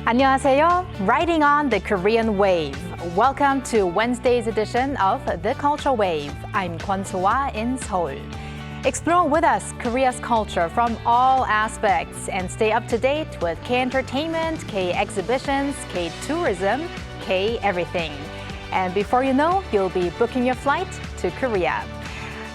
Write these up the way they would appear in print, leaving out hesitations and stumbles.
안녕하세요. Riding on the Korean wave. Welcome to Wednesday's edition of The Culture Wave. I'm Kwon So-ah in Seoul. Explore with us Korea's culture from all aspects and stay up to date with K-entertainment, K-exhibitions, K-tourism, K-everything. And before you know, you'll be booking your flight to Korea.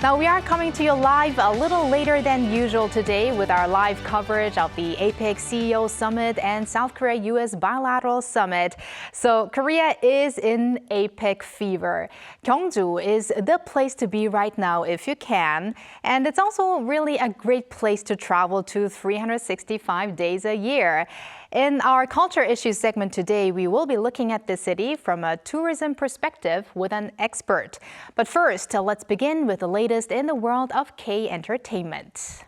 Now, we are coming to you live a little later than usual today with our live coverage of the APEC CEO Summit and South Korea-US Bilateral Summit. So Korea is in APEC fever. Gyeongju is the place to be right now if you can. And it's also really a great place to travel to 365 days a year. In our Culture Issues segment today, we will be looking at the city from a tourism perspective with an expert. But first, let's begin with the latest in the world of K-entertainment.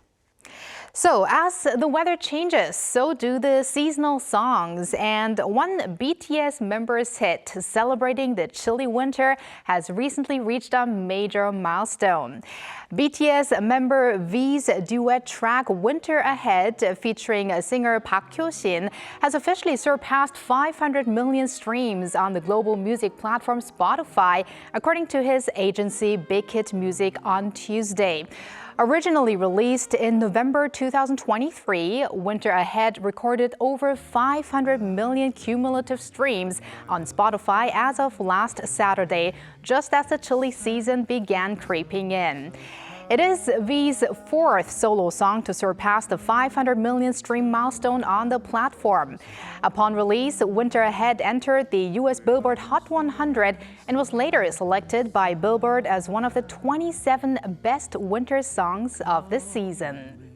So, as the weather changes, so do the seasonal songs. And one BTS member's hit, celebrating the chilly winter, has recently reached a major milestone. BTS member V's duet track Winter Ahead, featuring singer Park Hyo-shin, has officially surpassed 500 million streams on the global music platform Spotify, according to his agency Big Hit Music on Tuesday. Originally released in November 2023, Winter Ahead recorded over 500 million cumulative streams on Spotify as of last Saturday, just as the chilly season began creeping in. It is V's fourth solo song to surpass the 500 million stream milestone on the platform. Upon release, Winter Ahead entered the US Billboard Hot 100 and was later selected by Billboard as one of the 27 best winter songs of the season.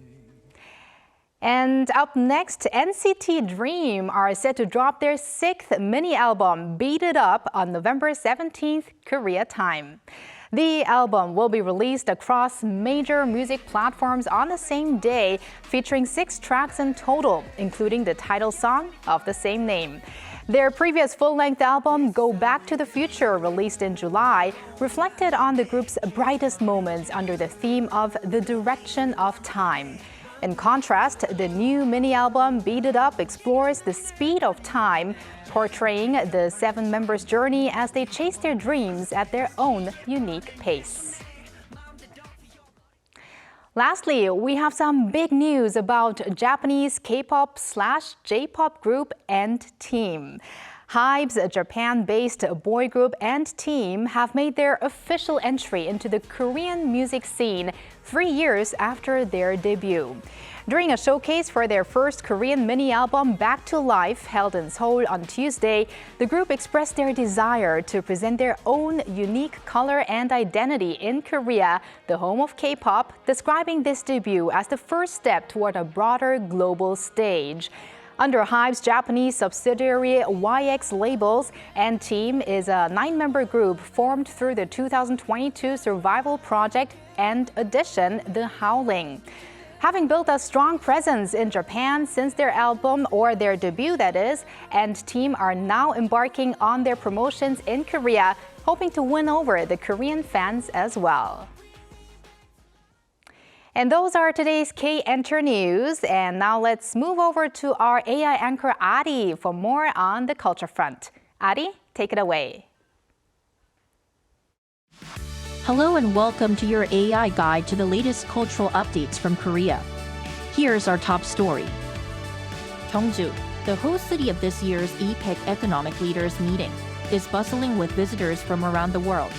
And up next, NCT Dream are set to drop their sixth mini-album, Beat It Up, on November 17th, Korea time. The album will be released across major music platforms on the same day, featuring 6 tracks in total, including the title song of the same name. Their previous full-length album, Go Back to the Future, released in July, reflected on the group's brightest moments under the theme of the direction of time. In contrast, the new mini-album Beat It Up explores the speed of time, portraying the 7 members' journey as they chase their dreams at their own unique pace. Lastly, we have some big news about Japanese K-pop/J-pop group &TEAM. HYBE's Japan-based boy group &TEAM have made their official entry into the Korean music scene 3 years after their debut. During a showcase for their first Korean mini-album, Back to Life, held in Seoul on Tuesday, the group expressed their desire to present their own unique color and identity in Korea, the home of K-pop, describing this debut as the first step toward a broader global stage. Under HYBE's Japanese subsidiary YX Labels, &TEAM is a 9-member group formed through the 2022 survival project and edition, The Howling. Having built a strong presence in Japan since their album, or their debut that is, &TEAM are now embarking on their promotions in Korea, hoping to win over the Korean fans as well. And those are today's K-Enter news. And now let's move over to our AI anchor Ari for more on the culture front. Ari, take it away. Hello and welcome to your AI guide to the latest cultural updates from Korea. Here's our top story. Gyeongju, the host city of this year's APEC Economic Leaders Meeting, is bustling with visitors from around the world.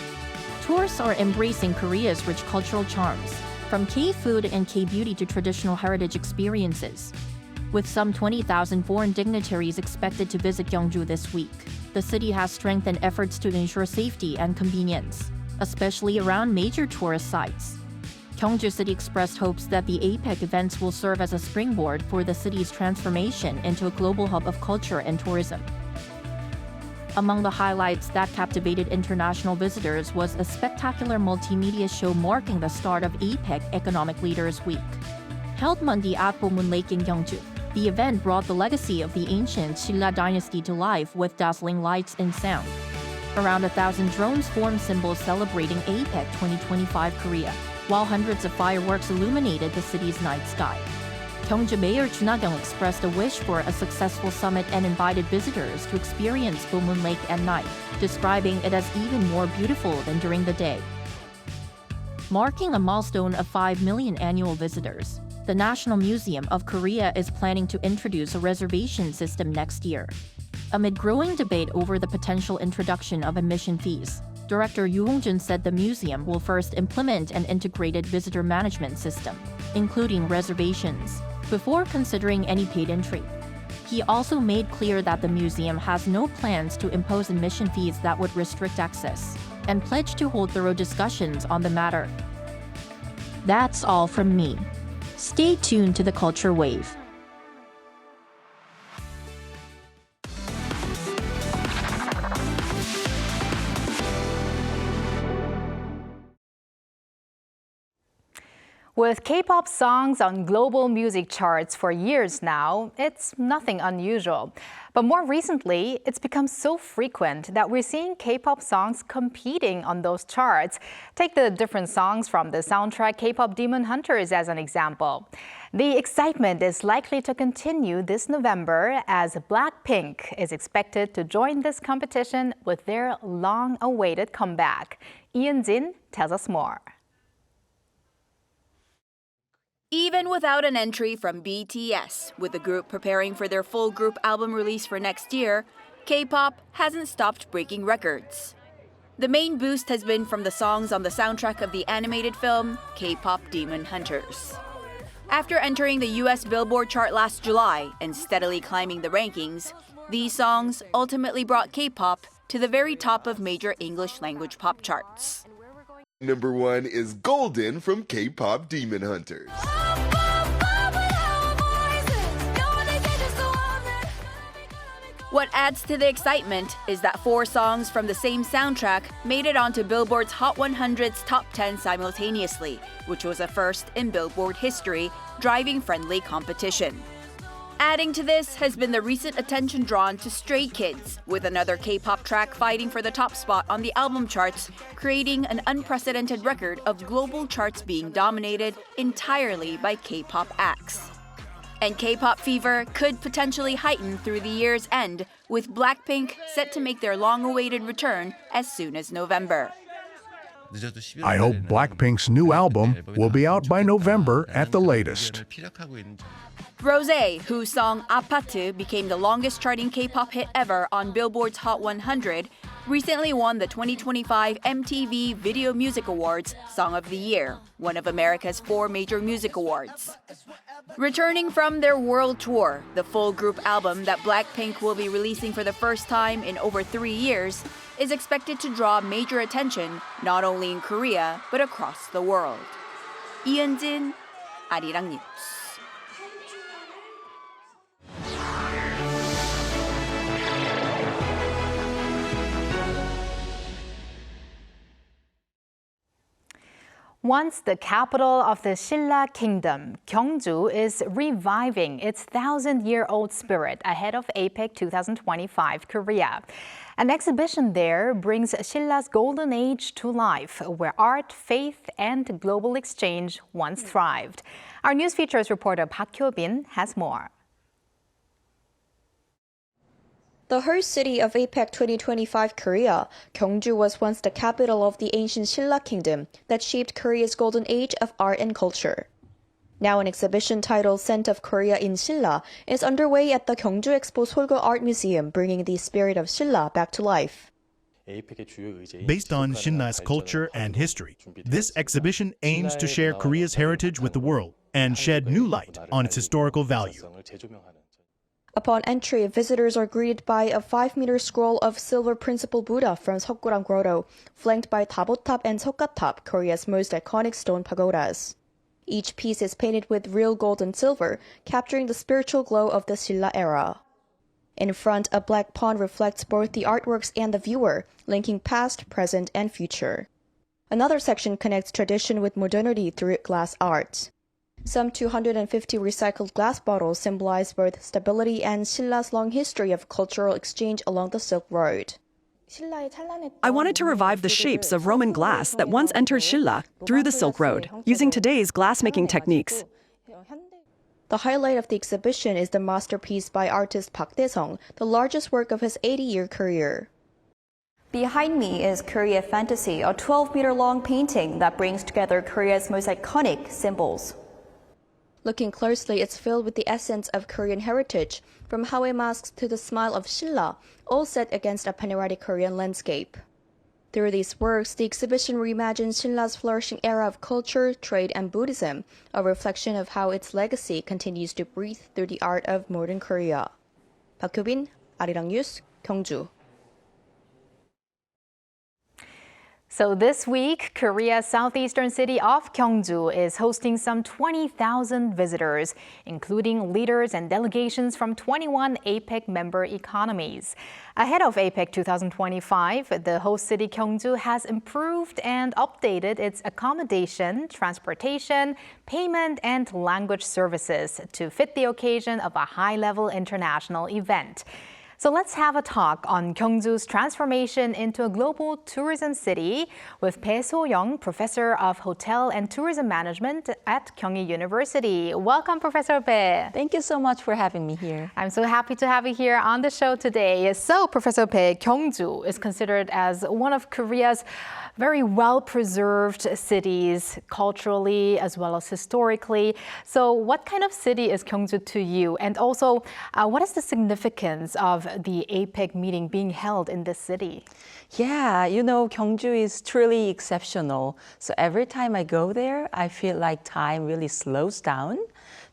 Tourists are embracing Korea's rich cultural charms, from K-food and K-beauty to traditional heritage experiences. With some 20,000 foreign dignitaries expected to visit Gyeongju this week, the city has strengthened efforts to ensure safety and convenience, especially around major tourist sites. Gyeongju City expressed hopes that the APEC events will serve as a springboard for the city's transformation into a global hub of culture and tourism. Among the highlights that captivated international visitors was a spectacular multimedia show marking the start of APEC Economic Leaders Week. Held Monday at Bomun Lake in Gyeongju, the event brought the legacy of the ancient Silla dynasty to life with dazzling lights and sound. Around 1,000 drones formed symbols celebrating APEC 2025 Korea, while hundreds of fireworks illuminated the city's night sky. Gyeongju Mayor Chun Ha-kyung expressed a wish for a successful summit and invited visitors to experience Full Moon Lake at night, describing it as even more beautiful than during the day. Marking a milestone of 5 million annual visitors, the National Museum of Korea is planning to introduce a reservation system next year. Amid growing debate over the potential introduction of admission fees, Director Yoo Hong-jun said the museum will first implement an integrated visitor management system, including reservations, before considering any paid entry. He also made clear that the museum has no plans to impose admission fees that would restrict access, and pledged to hold thorough discussions on the matter. That's all from me. Stay tuned to the Culture Wave. With K-pop songs on global music charts for years now, it's nothing unusual. But more recently, it's become so frequent that we're seeing K-pop songs competing on those charts. Take the different songs from the soundtrack K-pop Demon Hunters as an example. The excitement is likely to continue this November as BLACKPINK is expected to join this competition with their long-awaited comeback. Ian Jin tells us more. Even without an entry from BTS, with the group preparing for their full group album release for next year, K-pop hasn't stopped breaking records. The main boost has been from the songs on the soundtrack of the animated film K-pop Demon Hunters. After entering the US Billboard chart last July and steadily climbing the rankings, these songs ultimately brought K-pop to the very top of major English language pop charts. Number 1 is Golden from K-pop Demon Hunters. What adds to the excitement is that 4 songs from the same soundtrack made it onto Billboard's Hot 100's top 10 simultaneously, which was a first in Billboard history, driving friendly competition. Adding to this has been the recent attention drawn to Stray Kids, with another K-pop track fighting for the top spot on the album charts, creating an unprecedented record of global charts being dominated entirely by K-pop acts. And K-pop fever could potentially heighten through the year's end, with BLACKPINK set to make their long-awaited return as soon as November. I hope BLACKPINK's new album will be out by November at the latest. Rosé, whose song 아파트 became the longest charting K-pop hit ever on Billboard's Hot 100, recently won the 2025 MTV Video Music Awards Song of the Year, one of America's 4 major music awards. Returning from their world tour, the full group album that BLACKPINK will be releasing for the first time in over 3 years is expected to draw major attention not only in Korea but across the world. 이은진, 아리랑 뉴스. Once the capital of the Silla kingdom, Gyeongju is reviving its 1,000-year-old spirit ahead of APEC 2025 Korea. An exhibition there brings Silla's golden age to life, where art, faith, and global exchange once thrived. Our news features reporter Park Hyo-bin has more. The host city of APEC 2025 Korea, Gyeongju was once the capital of the ancient Silla kingdom that shaped Korea's golden age of art and culture. Now an exhibition titled Scent of Korea in Silla is underway at the Gyeongju Expo Seoul Art Museum, bringing the spirit of Silla back to life. Based on Silla's culture and history, this exhibition aims to share Korea's heritage with the world and shed new light on its historical value. Upon entry, visitors are greeted by a 5-meter scroll of silver principal Buddha from Seokguram Grotto, flanked by Tabotap and Seokgatap, Korea's most iconic stone pagodas. Each piece is painted with real gold and silver, capturing the spiritual glow of the Silla era. In front, a black pond reflects both the artworks and the viewer, linking past, present, and future. Another section connects tradition with modernity through glass art. Some 250 recycled glass bottles symbolize both stability and Silla's long history of cultural exchange along the Silk Road. I wanted to revive the shapes of Roman glass that once entered Silla through the Silk Road, using today's glass-making techniques. The highlight of the exhibition is the masterpiece by artist Park Dae-sung, the largest work of his 80-year career. Behind me is Korea Fantasy, a 12-meter-long painting that brings together Korea's most iconic symbols. Looking closely, it's filled with the essence of Korean heritage, from Hawaii masks to the smile of Silla, all set against a panoramic Korean landscape. Through these works, the exhibition reimagines Silla's flourishing era of culture, trade, and Buddhism, a reflection of how its legacy continues to breathe through the art of modern Korea. Park Hyo-bin, Arirang News, Gyeongju. So this week, Korea's southeastern city of Gyeongju is hosting some 20,000 visitors, including leaders and delegations from 21 APEC member economies. Ahead of APEC 2025, the host city Gyeongju has improved and updated its accommodation, transportation, payment, and language services to fit the occasion of a high-level international event. So let's have a talk on Gyeongju's transformation into a global tourism city with Bae So-young, Professor of Hotel and Tourism Management at Gyeonggi University. Welcome, Professor Bae. Thank you so much for having me here. I'm so happy to have you here on the show today. So, Professor Bae, Gyeongju is considered as one of Korea's very well-preserved cities, culturally as well as historically. So what kind of city is Gyeongju to you? And also, what is the significance of the APEC meeting being held in this city? Yeah, you know, Gyeongju is truly exceptional. So every time I go there, I feel like time really slows down.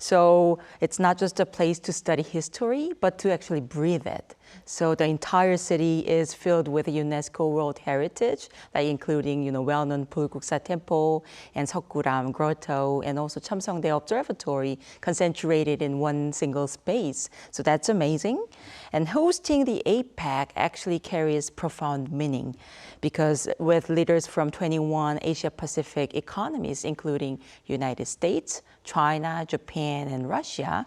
So it's not just a place to study history, but to actually breathe it. So the entire city is filled with UNESCO World Heritage, like including, well-known Bulguksa Temple and Seokguram Grotto, and also Cheomseongdae Observatory concentrated in one single space. So that's amazing. And hosting the APEC actually carries profound meaning because with leaders from 21 Asia-Pacific economies, including United States, China, Japan, and Russia,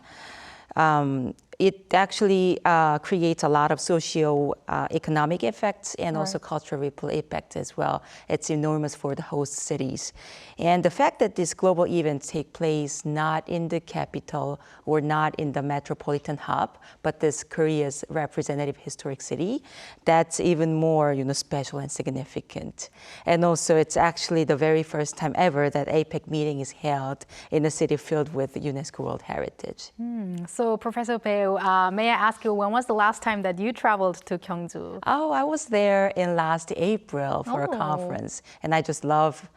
it actually creates a lot of socio-economic effects and also cultural ripple effects as well. It's enormous for the host cities. And the fact that this global events take place not in the capital or not in the metropolitan hub, but this Korea's representative historic city, that's even more, special and significant. And also, it's actually the very first time ever that APEC meeting is held in a city filled with UNESCO World Heritage. So, Professor Bae, may I ask you, when was the last time that you traveled to Gyeongju? Oh, I was there in last April for a conference, and I just love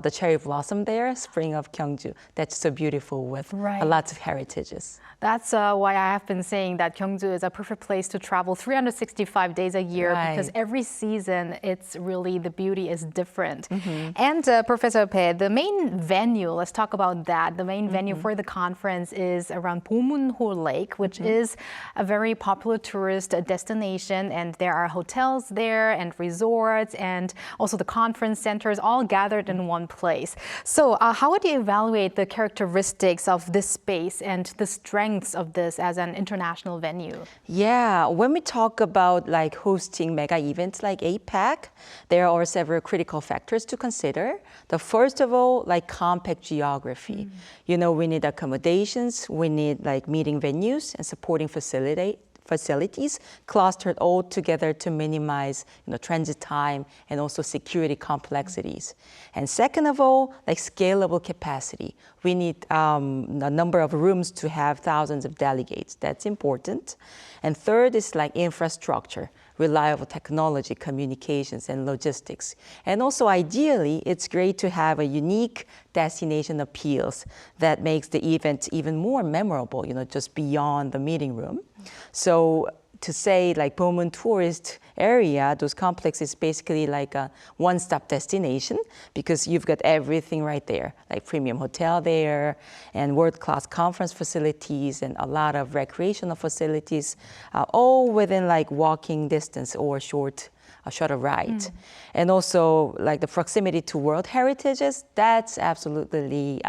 the cherry blossom there, spring of Gyeongju. That's so beautiful with lots of heritages. That's why I have been saying that Gyeongju is a perfect place to travel 365 days a year because every season, it's really, the beauty is different. And Professor Bae, the main venue, let's talk about that. The main venue for the conference is around Bomunho Lake, which is a very popular tourist destination. And there are hotels there and resorts and also the conference centers all gathered in one place. So how would you evaluate the characteristics of this space and the strengths of this as an international venue? Yeah, when we talk about like hosting mega events like APEC, there are several critical factors to consider. The first of all, like compact geography. We need accommodations, we need like meeting venues and supporting facilities clustered all together to minimize transit time and also security complexities. And second of all, like scalable capacity. We need a number of rooms to have thousands of delegates. That's important. And third is like infrastructure, reliable technology, communications, and logistics. And also ideally, it's great to have a unique destination appeals that makes the event even more memorable, just beyond the meeting room. So to say like Bomun tourist area, those complexes basically like a one-stop destination because you've got everything right there, like premium hotel there and world-class conference facilities and a lot of recreational facilities, all within like walking distance or short shuttle ride. And also like the proximity to World Heritages, that's absolutely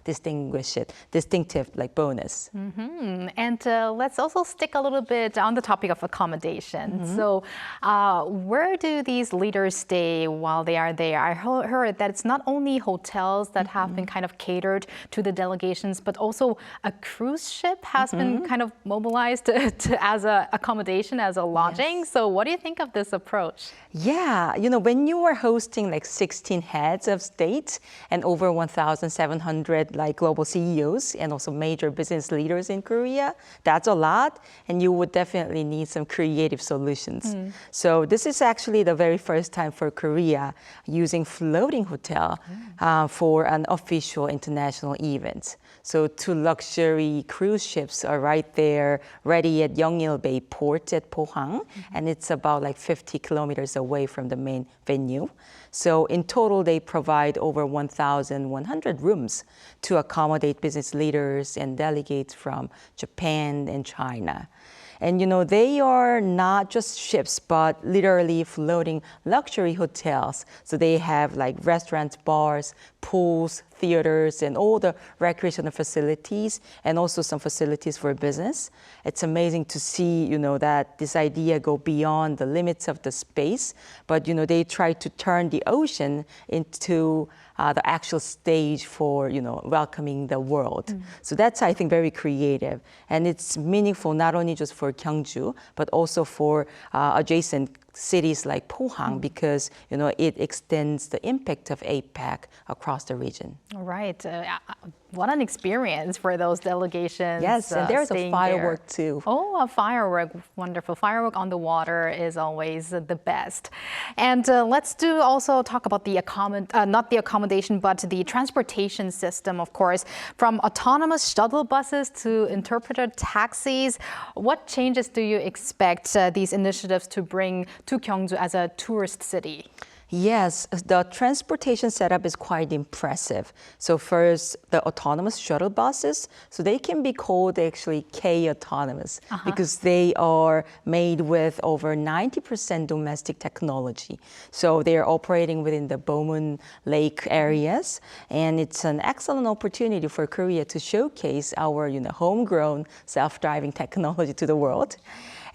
distinctive like bonus. And let's also stick a little bit on the topic of accommodation. So where do these leaders stay while they are there? I heard that it's not only hotels that have been kind of catered to the delegations, but also a cruise ship has been kind of mobilized as a accommodation, as a lodging. Yes. So what do you think of this approach? Yeah, you know, when you are hosting like 16 heads of state and over 1,700 like global CEOs and also major business leaders in Korea, that's a lot, and you would definitely need some creative solutions. So this is actually the very first time for Korea using floating hotel for an official international event. So 2 luxury cruise ships are right there, ready at Yeongil Bay Port at Pohang, and it's about like 50 kilometers away from the main venue. So in total, they provide over 1,100 rooms to accommodate business leaders and delegates from Japan and China. And you know, they are not just ships, but literally floating luxury hotels. So they have like restaurants, bars, pools, theaters, and all the recreational facilities, and also some facilities for business. It's amazing to see, you know, that this idea go beyond the limits of the space, but you know, they try to turn the ocean into the actual stage for, you know, welcoming the world. So that's, I think, very creative. And it's meaningful not only just for Gyeongju, but also for adjacent cities like Pohang, because, you know, it extends the impact of APEC across the region. Right. What an experience for those delegations. Yes, and there's a firework too. Oh, a firework. Wonderful. Firework on the water is always the best. And let's also talk about the not the accommodation, but the transportation system, of course. From autonomous shuttle buses to interpreted taxis, what changes do you expect these initiatives to bring to Gyeongju as a tourist city? Yes, the transportation setup is quite impressive. So first, the autonomous shuttle buses, so they can be called actually K-autonomous because they are made with over 90% domestic technology. So they're operating within the Bomun Lake areas, and it's an excellent opportunity for Korea to showcase our, you know, homegrown self-driving technology to the world.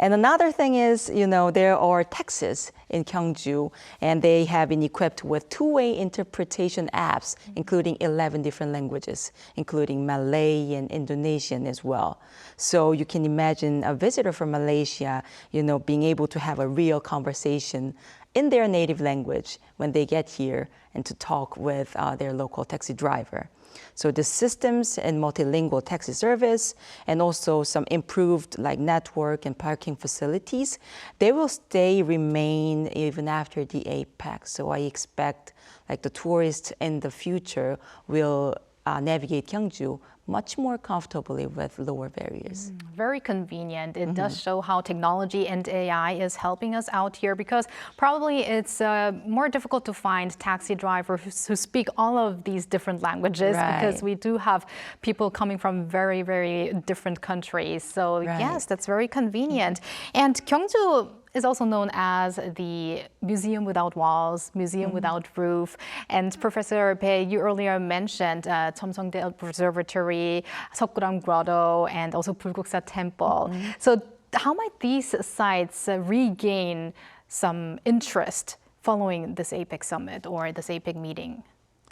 And another thing is, you know, there are taxis in Gyeongju, and they have been equipped with two-way interpretation apps, including 11 different languages, including Malay and Indonesian as well. So you can imagine a visitor from Malaysia, you know, being able to have a real conversation in their native language when they get here and to talk with their local taxi driver. So the systems and multilingual taxi service and also some improved like network and parking facilities, they will remain even after the APEC. So I expect like the tourists in the future will navigate Gyeongju much more comfortably with lower barriers. Very convenient. It does show how technology and AI is helping us out here, because probably it's more difficult to find taxi drivers who speak all of these different languages, because we do have people coming from very, very different countries. So yes, that's very convenient. And Gyeongju is also known as the museum without walls, museum without roof. And Professor Bae, you earlier mentioned Cheomseongdae Observatory, Seokguram Grotto, and also Bulguksa Temple. So how might these sites regain some interest following this APEC summit or this APEC meeting?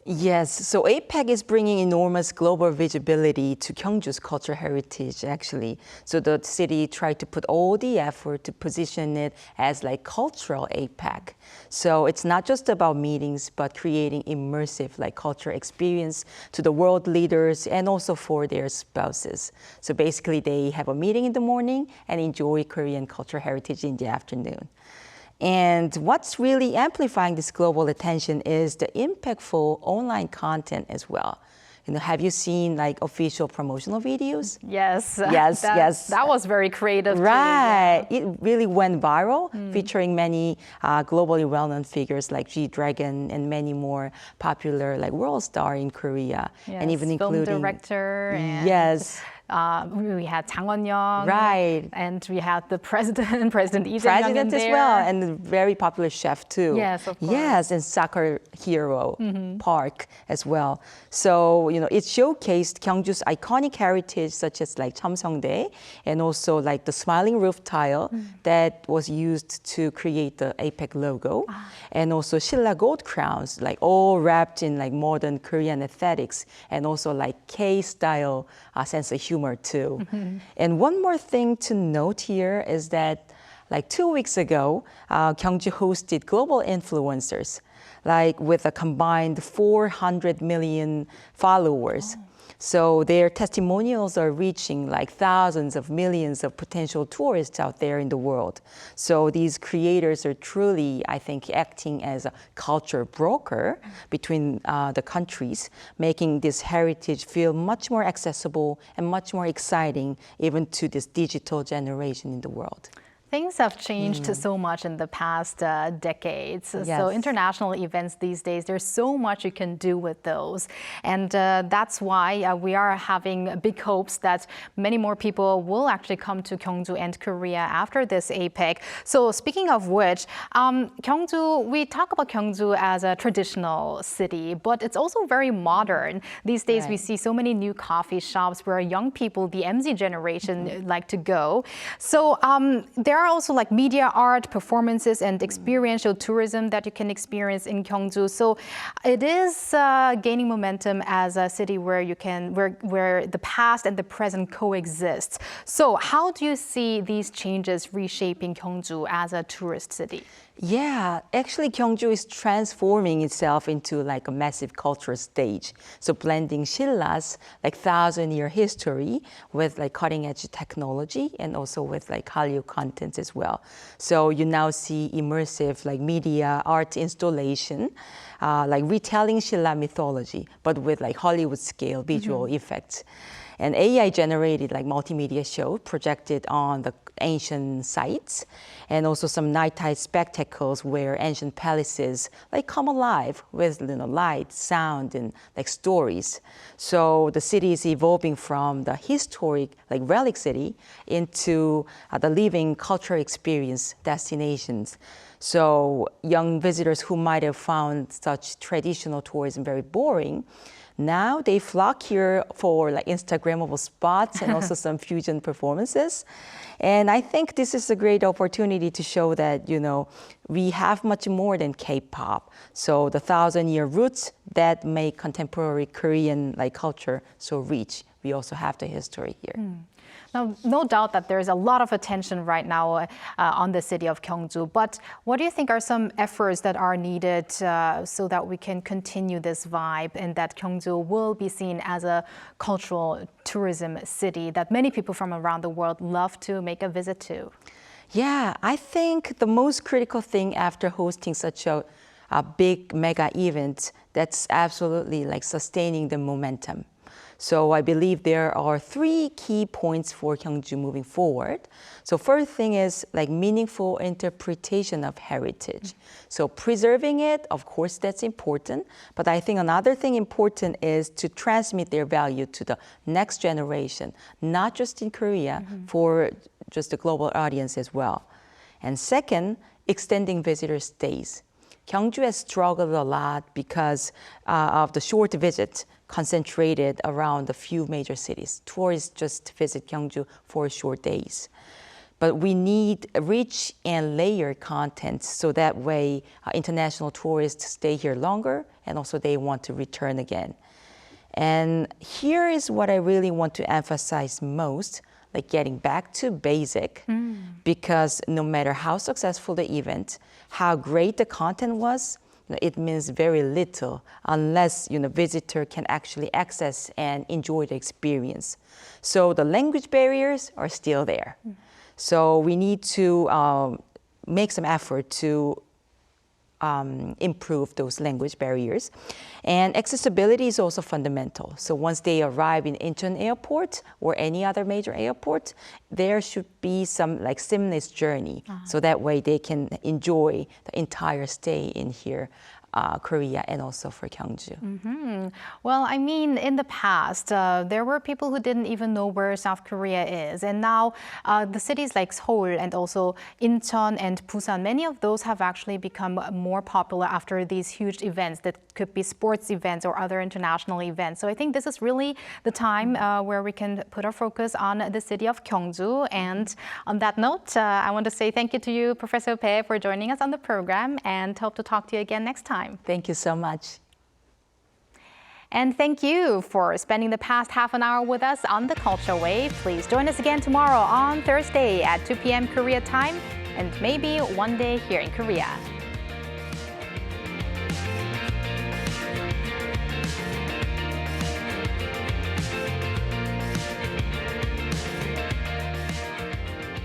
Yes, so APEC is bringing enormous global visibility to Gyeongju's cultural heritage, actually. So the city tried to put all the effort to position it as like cultural APEC. So it's not just about meetings, but creating immersive like cultural experience to the world leaders and also for their spouses. So basically they have a meeting in the morning and enjoy Korean cultural heritage in the afternoon. And what's really amplifying this global attention is the impactful online content as well. You know, have you seen like official promotional videos? Yes. Yes, yes. That was very creative. Right. Too, yeah. It really went viral, featuring many globally well-known figures like G-Dragon and many more popular like world star in Korea. Yes, and even including film director and yes, We had Chang Won-young. Right. And we had the president, President Lee Jae-myung President as well, and a very popular chef too. Yes, of course. Yes, and soccer hero Park as well. So, it showcased Gyeongju's iconic heritage, such as like Cheomseongdae, and also like the smiling roof tile that was used to create the APEC logo, and also Silla gold crowns, like all wrapped in like modern Korean aesthetics, and also like K-style sense of humor too. And one more thing to note here is that like 2 weeks ago, Gyeongju hosted global influencers, like with a combined 400 million followers. So their testimonials are reaching like thousands of millions of potential tourists out there in the world. So these creators are truly, I think, acting as a culture broker between the countries, making this heritage feel much more accessible and much more exciting even to this digital generation in the world. Things have changed so much in the past decades. Yes. So international events these days, there's so much you can do with those. And that's why we are having big hopes that many more people will actually come to Gyeongju and Korea after this APEC. So speaking of which, Gyeongju, we talk about Gyeongju as a traditional city, but it's also very modern. These days, we see so many new coffee shops where young people, the MZ generation, like to go. So there are also like media art, performances, and experiential tourism that you can experience in Gyeongju. So it is gaining momentum as a city where you can, where the past and the present coexist. So how do you see these changes reshaping Gyeongju as a tourist city? Yeah, actually Gyeongju is transforming itself into like a massive cultural stage. So blending Silla's like 1,000-year history with like cutting-edge technology and also with like Hallyu content as well. So you now see immersive like media art installation, like retelling Silla mythology, but with like Hollywood scale visual effects. And AI-generated like multimedia show projected on the ancient sites, and also some nighttime spectacles where ancient palaces like come alive with light, sound, and like stories. So the city is evolving from the historic like relic city into the living cultural experience destinations. So young visitors who might have found such traditional tourism very boring, now they flock here for like Instagrammable spots and also some fusion performances. And I think this is a great opportunity to show that, we have much more than K-pop. So the 1,000-year roots that make contemporary Korean like culture so rich, we also have the history here. Now, no doubt that there's a lot of attention right now on the city of Gyeongju, but what do you think are some efforts that are needed so that we can continue this vibe and that Gyeongju will be seen as a cultural tourism city that many people from around the world love to make a visit to? Yeah, I think the most critical thing after hosting such a big mega event, that's absolutely like sustaining the momentum. So I believe there are 3 key points for Gyeongju moving forward. So first thing is like meaningful interpretation of heritage. So preserving it, of course, that's important. But I think another thing important is to transmit their value to the next generation, not just in Korea, for just the global audience as well. And second, extending visitor stays. Gyeongju has struggled a lot because of the short visit concentrated around a few major cities. Tourists just visit Gyeongju for short days. But we need rich and layered content so that way international tourists stay here longer and also they want to return again. And here is what I really want to emphasize most, like getting back to basic, because no matter how successful the event, how great the content was, it means very little unless visitor can actually access and enjoy the experience. So the language barriers are still there. So we need to make some effort to improve those language barriers. And accessibility is also fundamental. So once they arrive in Incheon Airport or any other major airport, there should be some like seamless journey. So that way they can enjoy the entire stay in here Korea and also for Gyeongju. Well, I mean, in the past, there were people who didn't even know where South Korea is. And now the cities like Seoul and also Incheon and Busan, many of those have actually become more popular after these huge events that could be sports events or other international events. So I think this is really the time where we can put our focus on the city of Gyeongju. And on that note, I want to say thank you to you, Professor Bae, for joining us on the program, and hope to talk to you again next time. Thank you so much. And thank you for spending the past half an hour with us on the Culture Wave. Please join us again tomorrow on Thursday at 2 p.m. Korea time, and maybe one day here in Korea.